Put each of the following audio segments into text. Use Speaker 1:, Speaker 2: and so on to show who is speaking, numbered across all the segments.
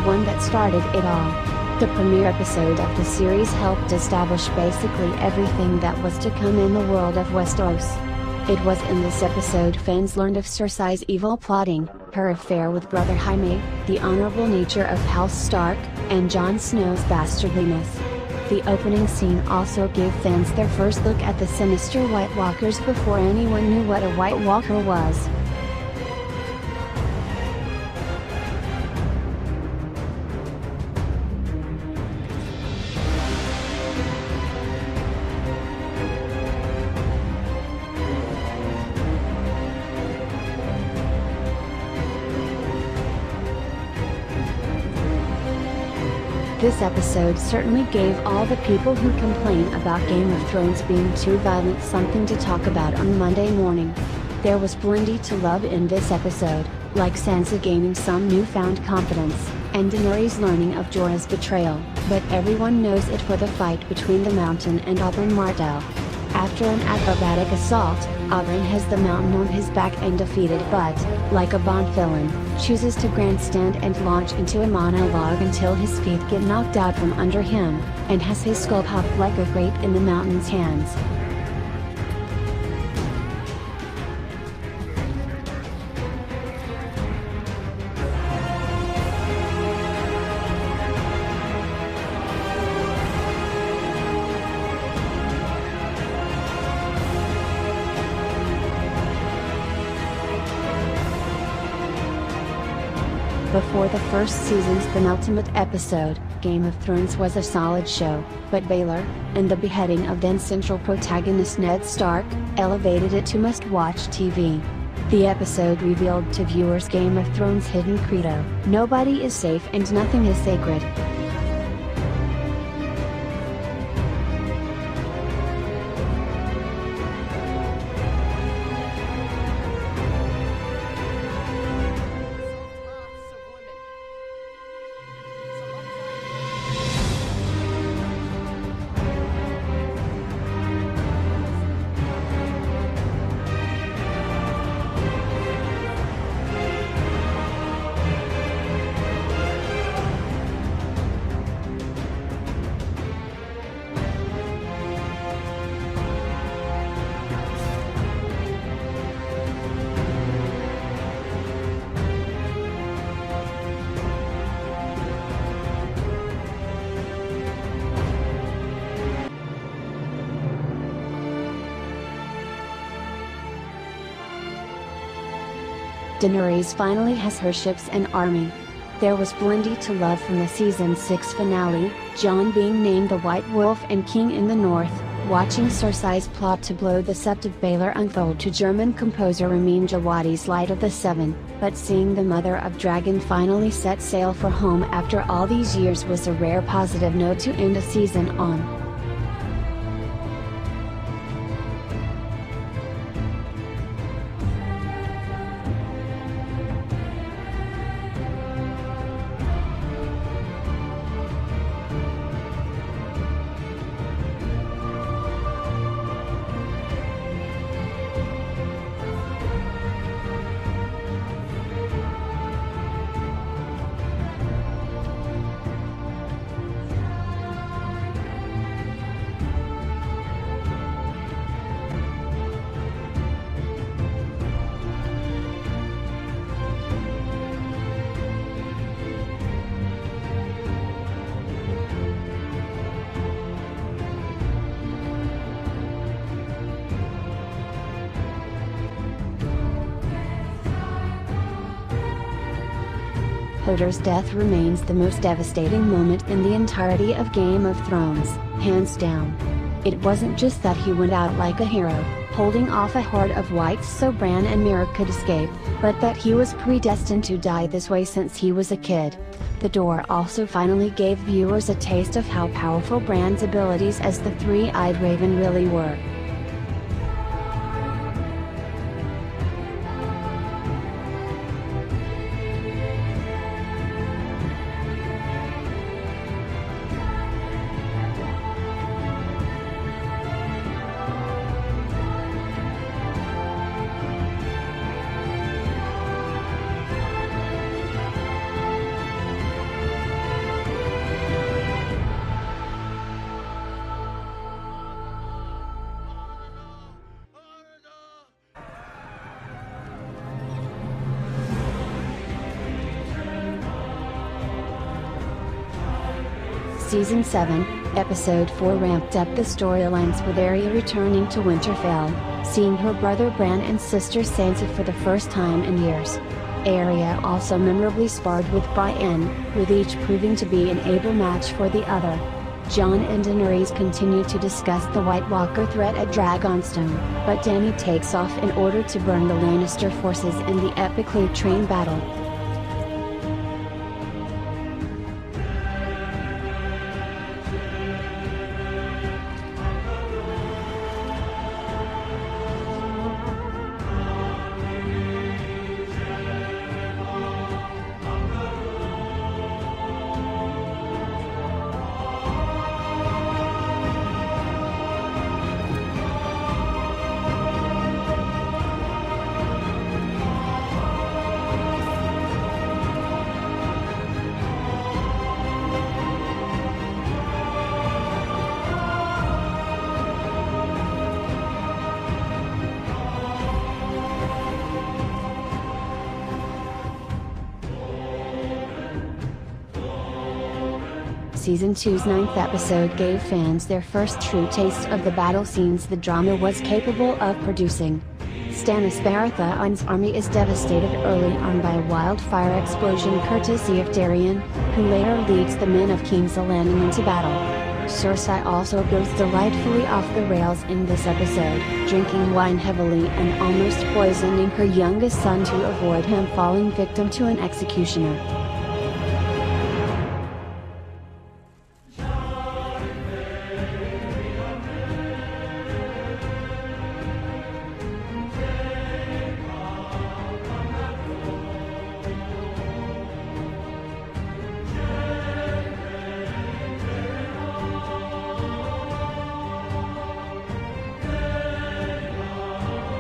Speaker 1: one that started it all. The premiere episode of the series helped establish basically everything that was to come in the world of Westeros. It was in this episode fans learned of Cersei's evil plotting, her affair with brother Jaime, the honorable nature of House Stark, and Jon Snow's bastardliness. The opening scene also gave fans their first look at the sinister White Walkers before anyone knew what a White Walker was. This episode certainly gave all the people who complain about Game of Thrones being too violent something to talk about on Monday morning. There was plenty to love in this episode, like Sansa gaining some newfound confidence, and Daenerys learning of Jorah's betrayal, but everyone knows it for the fight between the Mountain and Oberyn Martell. After an acrobatic assault, Oberyn has the Mountain on his back and defeated but, like a Bond villain, chooses to grandstand and launch into a monologue until his feet get knocked out from under him, and has his skull popped like a grape in the Mountain's hands. Before the first season's penultimate episode, Game of Thrones was a solid show, but Baelor, and the beheading of then central protagonist Ned Stark, elevated it to must-watch TV. The episode revealed to viewers Game of Thrones' hidden credo: nobody is safe and nothing is sacred. Daenerys finally has her ships and army. There was plenty to love from the season 6 finale, Jon being named the White Wolf and King in the North, watching Cersei's plot to blow the Sept of Baelor unfold to German composer Ramin Djawadi's Light of the Seven, but seeing the Mother of Dragon finally set sail for home after all these years was a rare positive note to end a season on. Hodor's death remains the most devastating moment in the entirety of Game of Thrones, hands down. It wasn't just that he went out like a hero, holding off a horde of whites so Bran and Mira could escape, but that he was predestined to die this way since he was a kid. The door also finally gave viewers a taste of how powerful Bran's abilities as the three-eyed raven really were. Season 7, Episode 4 ramped up the storylines with Arya returning to Winterfell, seeing her brother Bran and sister Sansa for the first time in years. Arya also memorably sparred with Brienne, with each proving to be an able match for the other. Jon and Daenerys continue to discuss the White Walker threat at Dragonstone, but Dany takes off in order to burn the Lannister forces in the epically train battle. Season 2's 9th episode gave fans their first true taste of the battle scenes the drama was capable of producing. Stannis Baratheon's army is devastated early on by a wildfire explosion courtesy of Darion, who later leads the men of King's Landing into battle. Cersei also goes delightfully off the rails in this episode, drinking wine heavily and almost poisoning her youngest son to avoid him falling victim to an executioner.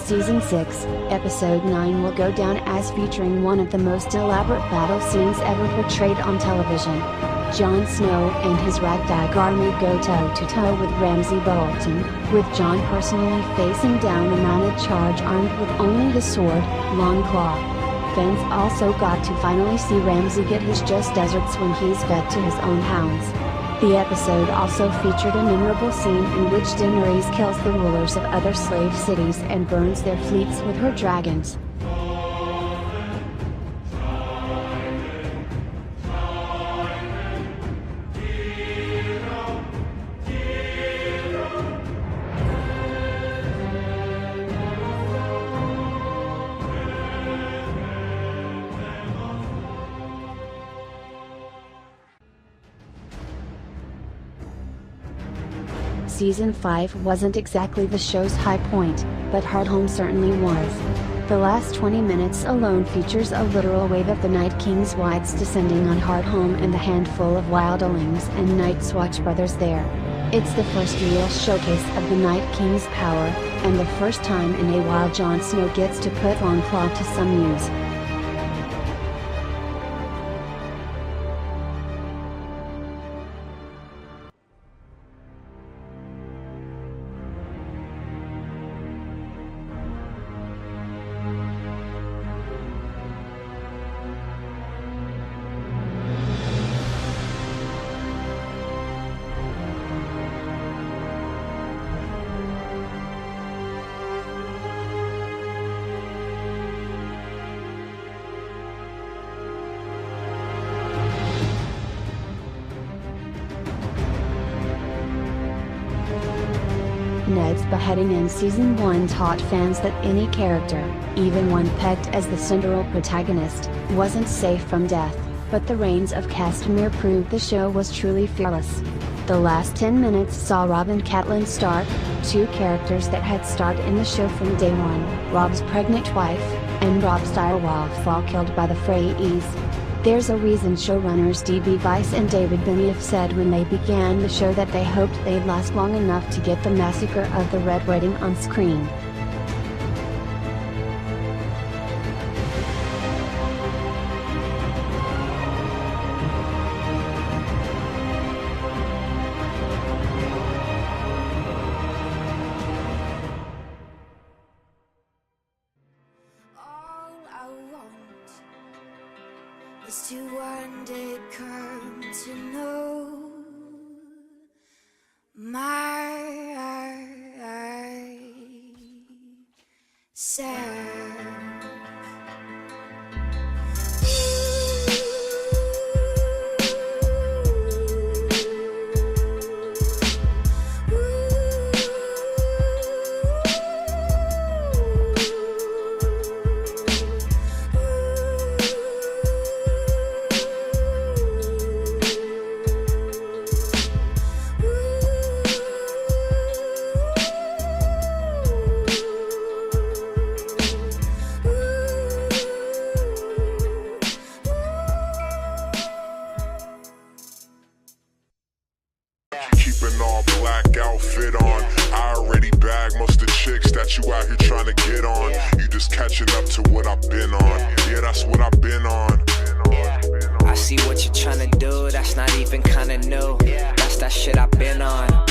Speaker 1: Season 6, Episode 9 will go down as featuring one of the most elaborate battle scenes ever portrayed on television. Jon Snow and his ragtag army go toe-to-toe with Ramsay Bolton, with Jon personally facing down a mounted charge armed with only his sword, Longclaw. Fans also got to finally see Ramsay get his just desserts when he's fed to his own hounds. The episode also featured a memorable scene in which Daenerys kills the rulers of other slave cities and burns their fleets with her dragons. Season 5 wasn't exactly the show's high point, but Hardhome certainly was. The last 20 minutes alone features a literal wave of the Night King's whites descending on Hardhome and a handful of wildlings and Night's Watch brothers there. It's the first real showcase of the Night King's power, and the first time in a while Jon Snow gets to put Longclaw to some use. Ned's beheading in Season 1 taught fans that any character, even one pegged as the central protagonist, wasn't safe from death, but the reigns of Castamere proved the show was truly fearless. The last 10 minutes saw Robb and Catelyn Stark, two characters that had starred in the show from day one, Robb's pregnant wife, and Robb's direwolf fall killed by the Freys. There's a reason showrunners D.B. Weiss and David Benioff said when they began the show that they hoped they'd last long enough to get the massacre of the Red Wedding on screen.
Speaker 2: Is to one day come to know sad.
Speaker 3: Keep an all black outfit on. I already bagged most of the chicks that you out here trying to get on. You just catching up to what I've been on. Yeah, that's what I've been on.
Speaker 4: I see what you're trying to do, that's not even kinda new. That's that shit I've been on.